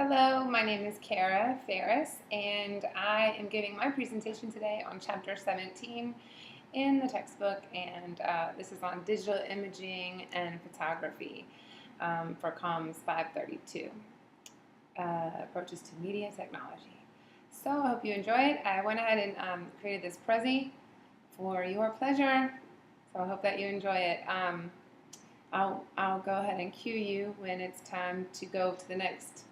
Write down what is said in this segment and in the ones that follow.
Hello, my name is Kara Ferris, and I am giving my presentation today on Chapter 17 in the textbook, and this is on digital imaging and photography for Comms 532, Approaches to Media Technology. So I hope you enjoy it. I went ahead and created this Prezi for your pleasure, so I hope that you enjoy it. I'll go ahead and cue you when it's time to go to the next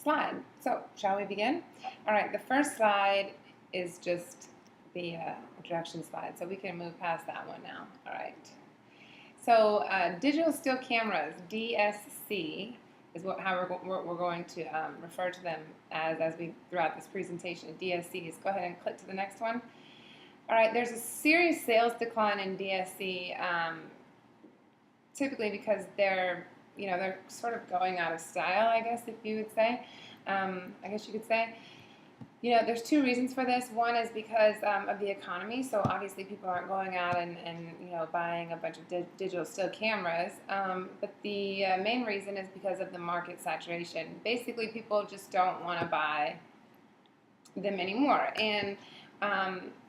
slide. So, shall we begin? All right, the first slide is just the introduction slide, so we can move past that one now. All right. So, digital still cameras, DSC, is how we're going to refer to them as we throughout this presentation. DSCs. Go ahead and click to the next one. All right, there's a serious sales decline in DSC, typically because they're sort of going out of style, I guess, if you would say. I guess you could say. There's two reasons for this. One is because of the economy. So obviously people aren't going out and buying a bunch of digital still cameras. But the main reason is because of the market saturation. Basically, people just don't want to buy them anymore. And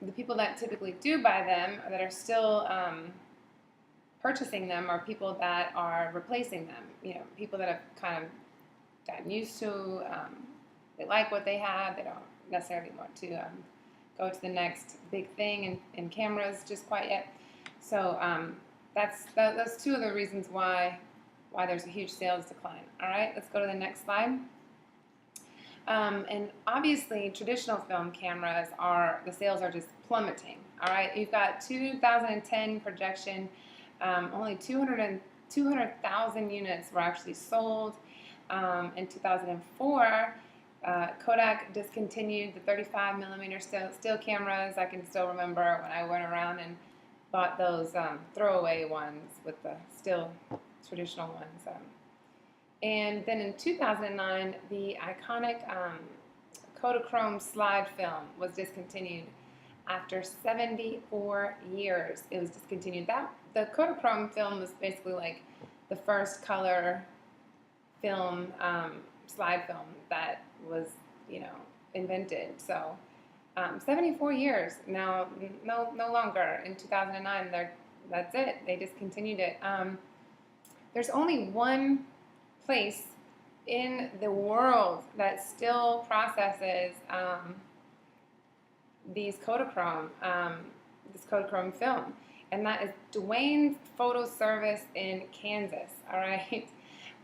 the people that typically do buy them, that are still purchasing them, are people that are replacing them. People that have kind of gotten used to, they like what they have, they don't necessarily want to go to the next big thing in cameras just quite yet. So that's two of the reasons why there's a huge sales decline. All right, let's go to the next slide. And obviously traditional film cameras the sales are just plummeting. All right, you've got 2010 projection. Only 200,000 units were actually sold. In 2004, Kodak discontinued the 35 millimeter still cameras. I can still remember when I went around and bought those throwaway ones with the still traditional ones. And then in 2009, the iconic Kodachrome slide film was discontinued. After 74 years, it was discontinued. The Kodachrome film was basically like the first color film, slide film that was, invented. So 74 years now, no longer. In 2009, that's it. They discontinued it. There's only one place in the world that still processes this Kodachrome film, and that is Dwayne Photo Service in Kansas. All right.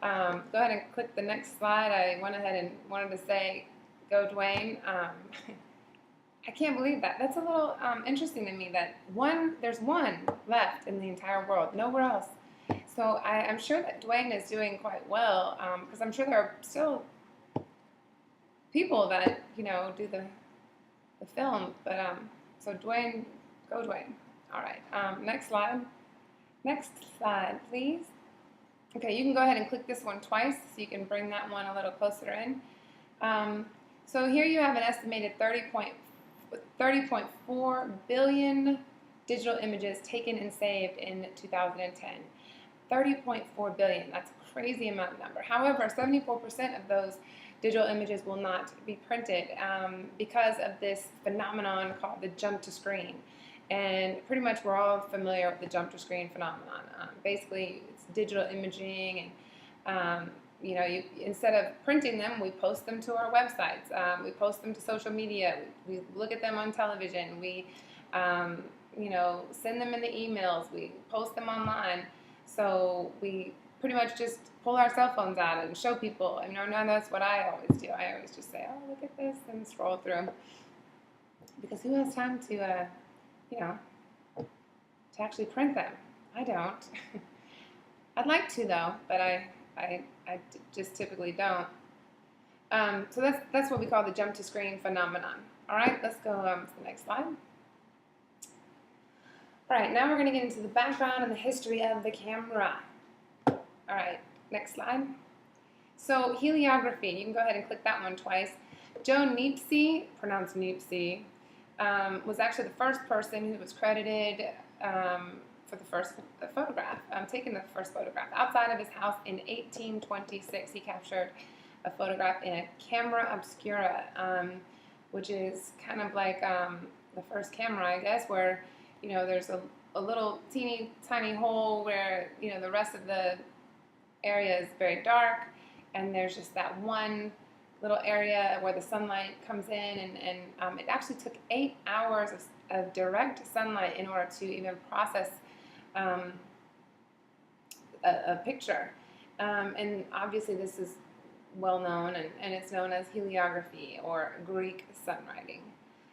Go ahead and click the next slide. I went ahead and wanted to say, go Dwayne. I can't believe that. That's a little interesting to me that there's one left in the entire world, nowhere else. So I'm sure that Dwayne is doing quite well, because I'm sure there are still people that do the film. But so Dwayne, go Dwayne. All right. Next slide. Next slide, please. Okay, you can go ahead and click this one twice so you can bring that one a little closer in. So here you have an estimated 30.4 billion digital images taken and saved in 2010. 30.4 billion, that's a crazy amount of number. However, 74% of those digital images will not be printed because of this phenomenon called the jump to screen. And pretty much we're all familiar with the jump to screen phenomenon. Basically, it's digital imaging, and instead of printing them, we post them to our websites. We post them to social media. We look at them on television. We, send them in the emails. We post them online. So we pretty much just pull our cell phones out and show people. And that's what I always do. I always just say, "Oh, look at this," and scroll through. Because who has time to actually print them? I don't. I'd like to though, but I just typically don't. So that's what we call the jump to screen phenomenon. All right, let's go to the next slide. All right, now we're going to get into the background and the history of the camera. All right, next slide. So heliography, you can go ahead and click that one twice. Joe Niepce, pronounced Niepce, was actually the first person who was credited for the first photograph, taking the first photograph. Outside of his house in 1826, he captured a photograph in a camera obscura, which is kind of like the first camera, I guess, where there's a little teeny tiny hole where the rest of the area is very dark, and there's just that one little area where the sunlight comes in, and it actually took 8 hours of direct sunlight in order to even process a picture. And obviously this is well known, and it's known as heliography or Greek sunwriting.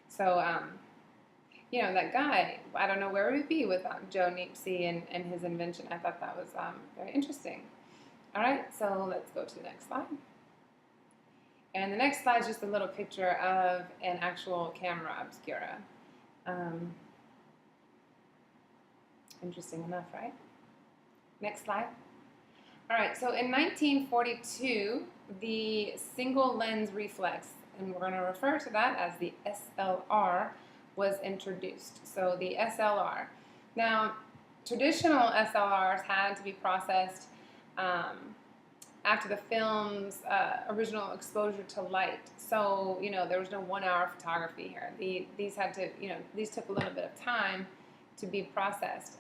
So, that guy, I don't know where he would be without Joe Nipsey and his invention. I thought that was very interesting. All right, so let's go to the next slide. And the next slide is just a little picture of an actual camera obscura. Interesting enough, right? Next slide. All right, so in 1942, the single lens reflex, and we're going to refer to that as the SLR, was introduced. So the SLR. Now, traditional SLRs had to be processed after the film's original exposure to light. So, there was no 1 hour photography here. These had to, these took a little bit of time to be processed.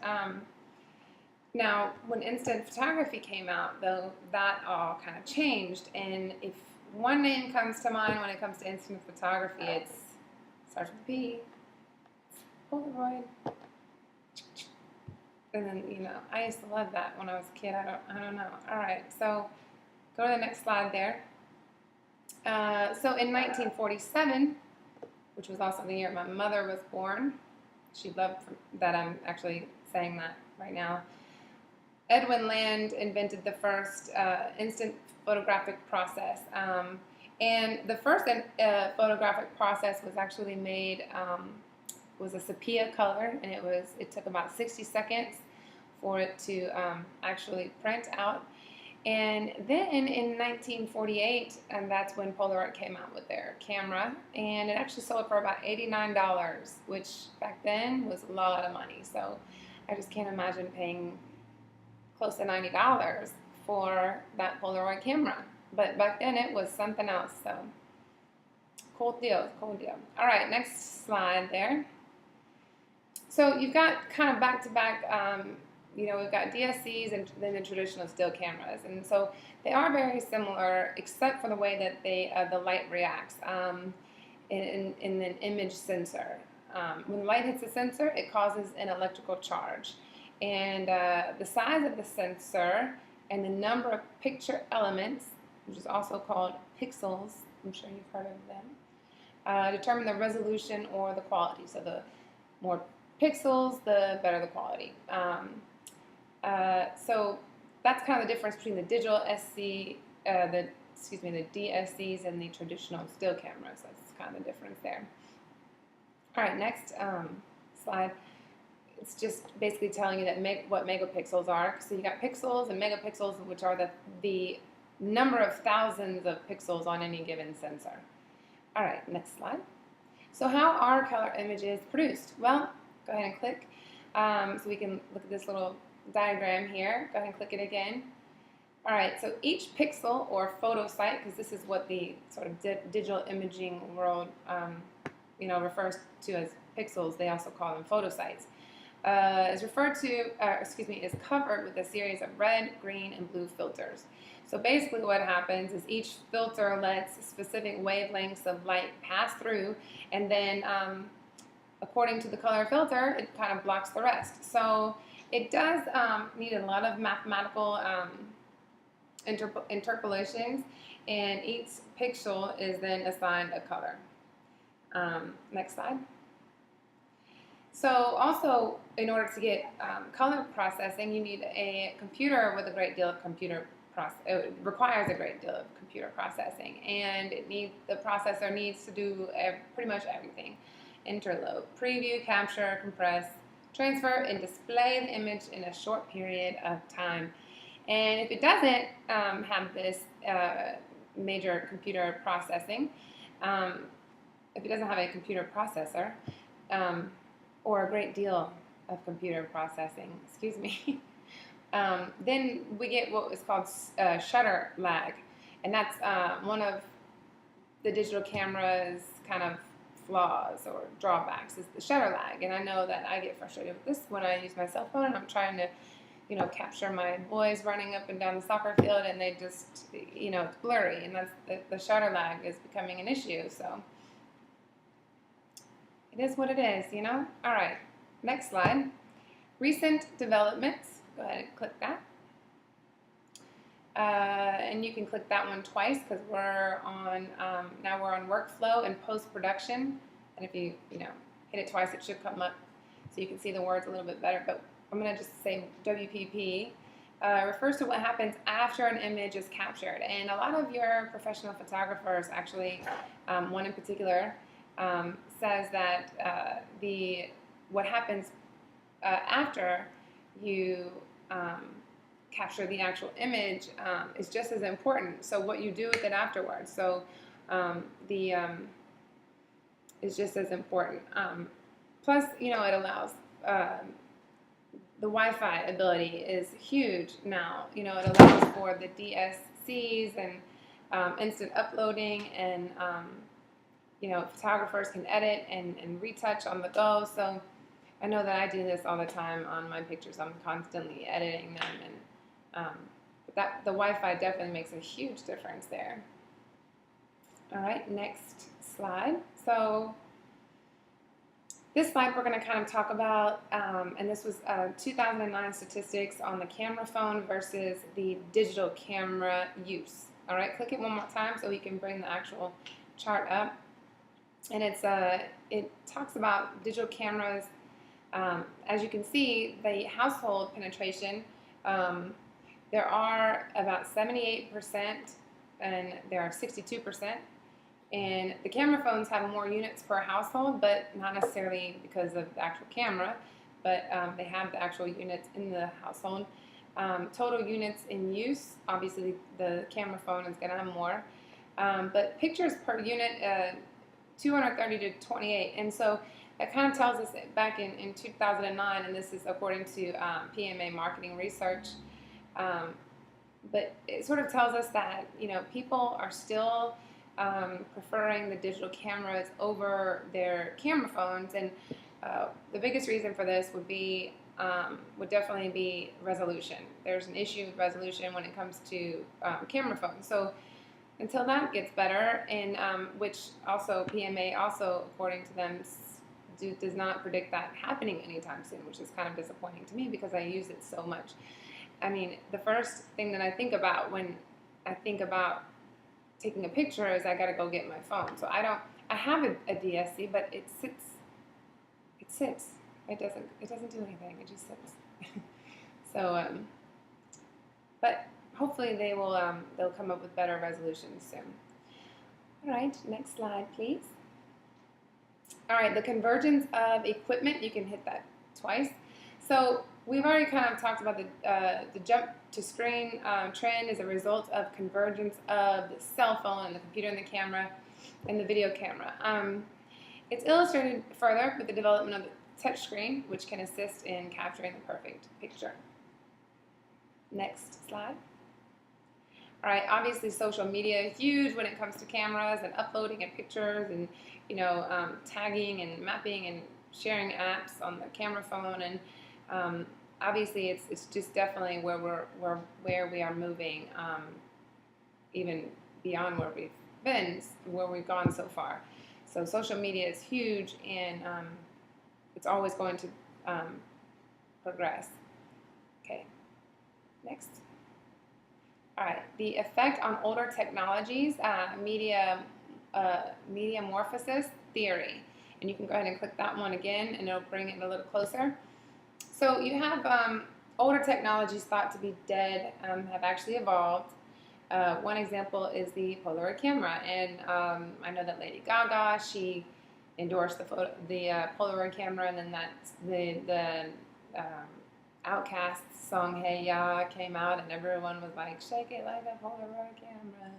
Now, when instant photography came out, though, that all kind of changed. And if one name comes to mind when it comes to instant photography, it starts with P. Polaroid. And then, I used to love that when I was a kid. I don't know. All right, so go to the next slide there. So in 1947, which was also the year my mother was born, she loved that I'm actually saying that right now, Edwin Land invented the first instant photographic process. And the first photographic process was actually made, was a sepia color, and it took about 60 seconds for it to actually print out. And then in 1948, and that's when Polaroid came out with their camera, and it actually sold for about $89, which back then was a lot of money. So I just can't imagine paying close to $90 for that Polaroid camera. But back then it was something else. So cool deal, cool deal. All right, next slide there. So you've got kind of back-to-back, we've got DSCs and then the traditional still cameras. And so they are very similar, except for the way that the light reacts in an image sensor. When the light hits the sensor, it causes an electrical charge. And the size of the sensor and the number of picture elements, which is also called pixels, I'm sure you've heard of them, determine the resolution or the quality. So the more pixels, the better the quality. So that's kind of the difference between the digital SC, the DSCs and the traditional still cameras. That's kind of the difference there. All right, next slide. It's just basically telling you that what megapixels are. So you got pixels and megapixels, which are the number of thousands of pixels on any given sensor. All right, next slide. So how are color images produced? Well, go ahead and click. So we can look at this little diagram here. Go ahead and click it again. All right, so each pixel or photo site, because this is what the sort of digital imaging world refers to as pixels. They also call them photo sites. Is covered with a series of red, green, and blue filters. So basically what happens is each filter lets specific wavelengths of light pass through, and then according to the color filter, it kind of blocks the rest. So it does need a lot of mathematical interpolations, and each pixel is then assigned a color. Next slide. So also, in order to get color processing, you need a computer with a great deal of it requires a great deal of computer processing, and the processor needs to do pretty much everything: interload, preview, capture, compress, transfer, and display the image in a short period of time. And if it doesn't have this major computer processing, if it doesn't have a computer processor, or a great deal of computer processing, then we get what is called shutter lag. And that's one of the digital camera's kind of flaws or drawbacks is the shutter lag. And I know that I get frustrated with this when I use my cell phone and I'm trying to, capture my boys running up and down the soccer field, and they just, it's blurry, and that's the shutter lag is becoming an issue. So it is what it is, All right, next slide. Recent developments. Go ahead and click that. And you can click that one twice because we're on, now we're on workflow and post-production. And if you, hit it twice, it should come up so you can see the words a little bit better. But I'm going to just say WPP. Refers to what happens after an image is captured. And a lot of your professional photographers, actually, one in particular, says that what happens after you capture the actual image is just as important. So what you do with it afterwards. So is just as important. Plus, it allows the Wi-Fi ability is huge now. It allows for the DSCs and instant uploading, and photographers can edit and retouch on the go. So I know that I do this all the time on my pictures. I'm constantly editing them, and the Wi-Fi definitely makes a huge difference there. All right, next slide. So this slide we're going to kind of talk about, and this was 2009 statistics on the camera phone versus the digital camera use. All right, click it one more time so we can bring the actual chart up. And it talks about digital cameras. As you can see, the household penetration, there are about 78% and there are 62%. And the camera phones have more units per household, but not necessarily because of the actual camera, but they have the actual units in the household. Total units in use, obviously the camera phone is going to have more. But pictures per unit, 230 to 28. And so it kind of tells us that back in 2009, and this is according to PMA Marketing Research, but it sort of tells us that, people are still preferring the digital cameras over their camera phones, and the biggest reason for this would definitely be resolution. There's an issue with resolution when it comes to camera phones. So until that gets better, and which also PMA also, according to them, does not predict that happening anytime soon, which is kind of disappointing to me because I use it so much. I mean, the first thing that I think about when I think about taking a picture is I got to go get my phone. So I have a DSC, but it sits. It doesn't do anything. It just sits. So, but hopefully they'll come up with better resolutions soon. All right, next slide, please. All right, the convergence of equipment. You can hit that twice. So we've already kind of talked about the jump to screen trend is a result of convergence of the cell phone and the computer and the camera and the video camera. It's illustrated further with the development of the touchscreen, which can assist in capturing the perfect picture. Next slide. All right, obviously social media is huge when it comes to cameras and uploading of pictures and tagging and mapping and sharing apps on the camera phone, and obviously it's just definitely where we are moving, even beyond where we've been, where we've gone so far. So social media is huge, and it's always going to progress. Okay, next. All right, the effect on older technologies, mediamorphosis theory. And you can go ahead and click that one again, and it'll bring it a little closer. So you have older technologies thought to be dead have actually evolved. One example is the Polaroid camera, and I know that Lady Gaga, she endorsed the Polaroid camera, and then that's the Outkast song "Hey Ya" came out, and everyone was like, "Shake it like a Polaroid camera."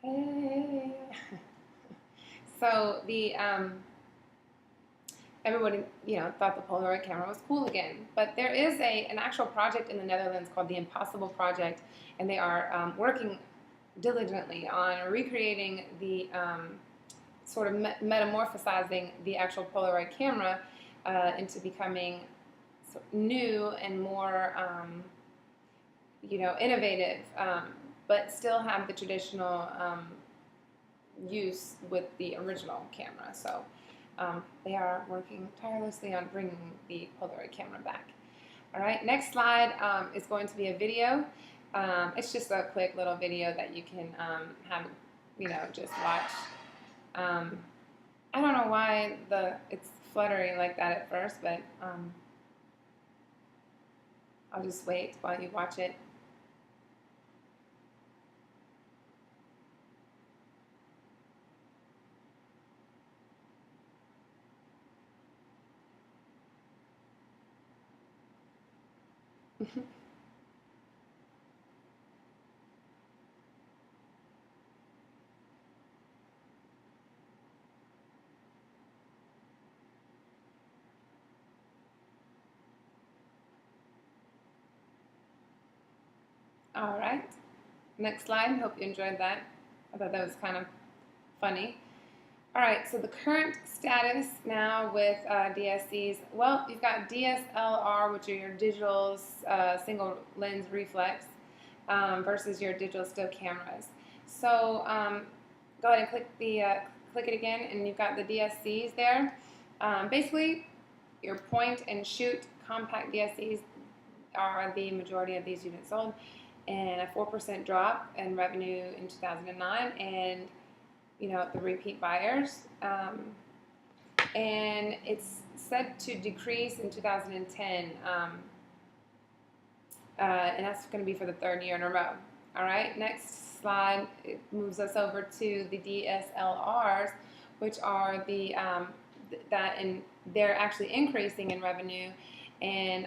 Hey. So everybody, thought the Polaroid camera was cool again. But there is an actual project in the Netherlands called the Impossible Project, and they are working diligently on recreating the sort of metamorphosizing the actual Polaroid camera into becoming new and more, innovative, but still have the traditional use with the original camera. So they are working tirelessly on bringing the Polaroid camera back. All right, next slide is going to be a video. It's just a quick little video that you can have, just watch. I don't know why it's fluttering like that at first, but I'll just wait while you watch it. All right, next slide. Hope you enjoyed that. I thought that was kind of funny. All right, so the current status now with DSCs, well, you've got DSLR, which are your digital single lens reflex, versus your digital still cameras. So go ahead and click it again, and you've got the DSCs there. Basically, your point and shoot compact DSCs are the majority of these units sold, and a 4% drop in revenue in 2009, and the repeat buyers, and it's set to decrease in 2010, and that's going to be for the third year in a row. All right, next slide, it moves us over to the DSLRs, which are they're actually increasing in revenue, and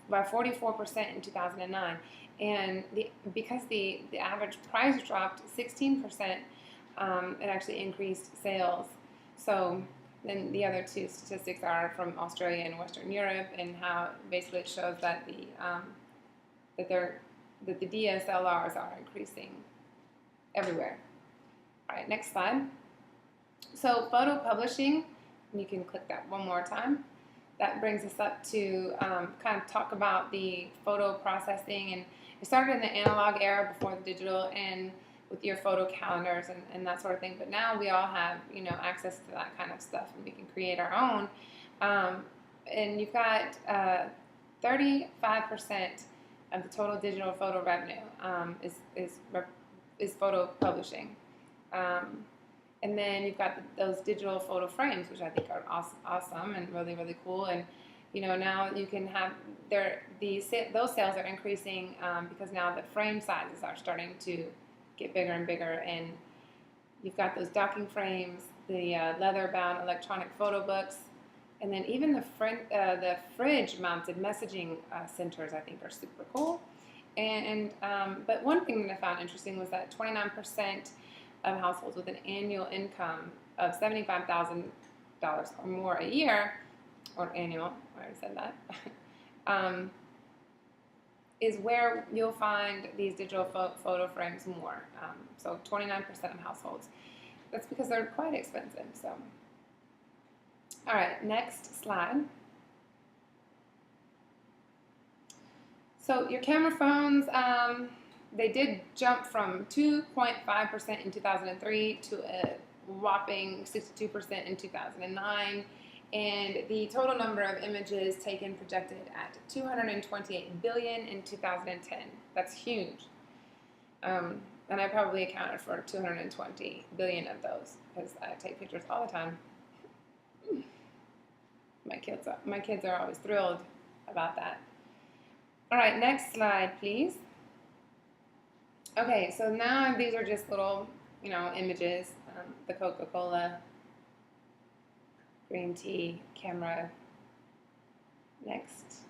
by 44% in 2009, and because the average price dropped 16%. It actually increased sales. So then the other two statistics are from Australia and Western Europe, and how basically it shows that the DSLRs are increasing everywhere. All right, next slide. So photo publishing, and you can click that one more time. That brings us up to kind of talk about the photo processing, and it started in the analog era before the digital, and with your photo calendars and that sort of thing. But now we all have, access to that kind of stuff, and we can create our own. And you've got 35% of the total digital photo revenue is photo publishing. And then you've got those digital photo frames, which I think are awesome and really, really cool. And now you can have those sales are increasing because now the frame sizes are starting to get bigger and bigger, and you've got those docking frames, the leather-bound electronic photo books, and then even the fridge-mounted messaging centers, I think, are super cool. And but one thing that I found interesting was that 29% of households with an annual income of $75,000 or more a year, or annual, I already said that, is where you'll find these digital photo frames more. So 29% of households. That's because they're quite expensive. So, all right, next slide. So your camera phones, they did jump from 2.5% in 2003 to a whopping 62% in 2009. And the total number of images taken projected at 228 billion in 2010. That's huge. And I probably accounted for 220 billion of those because I take pictures all the time. My kids are always thrilled about that. All right, next slide, please. Okay, so now these are just little, images. The Coca-Cola green tea camera. Next.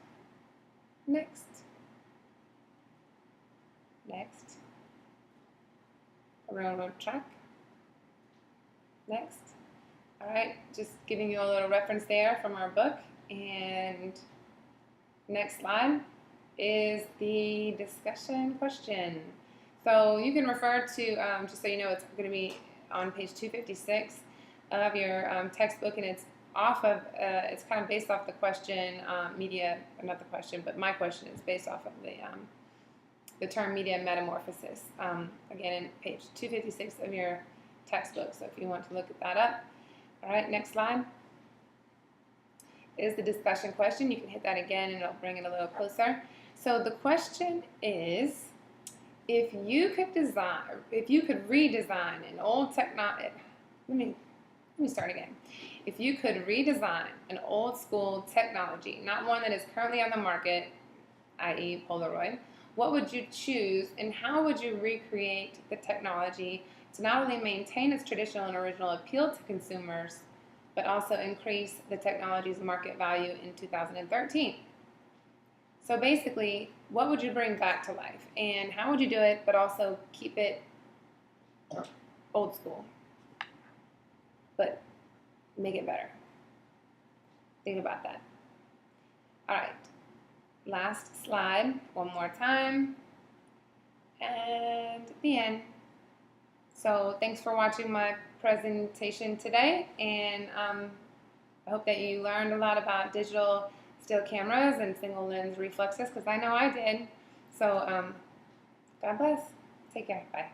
A railroad track. Next. All right, just giving you a little reference there from our book. And next slide is the discussion question. So you can refer to, just so you know, it's going to be on page 256 of your textbook, and it's it's kind of based off the question, not the question, but my question is based off of the term media metamorphosis. Again, in page 256 of your textbook, so if you want to look that up. All right, next slide is the discussion question. You can hit that again and it'll bring it a little closer. So the question is, if you could redesign an old technology, let me start again. If you could redesign an old school technology, not one that is currently on the market, i.e. Polaroid, what would you choose and how would you recreate the technology to not only maintain its traditional and original appeal to consumers, but also increase the technology's market value in 2013? So basically, what would you bring back to life and how would you do it, but also keep it old school, but make it better? Think about that. All right, last slide, one more time, and the end. So thanks for watching my presentation today, and I hope that you learned a lot about digital still cameras and single lens reflexes, because I know I did. So God bless. Take care. Bye.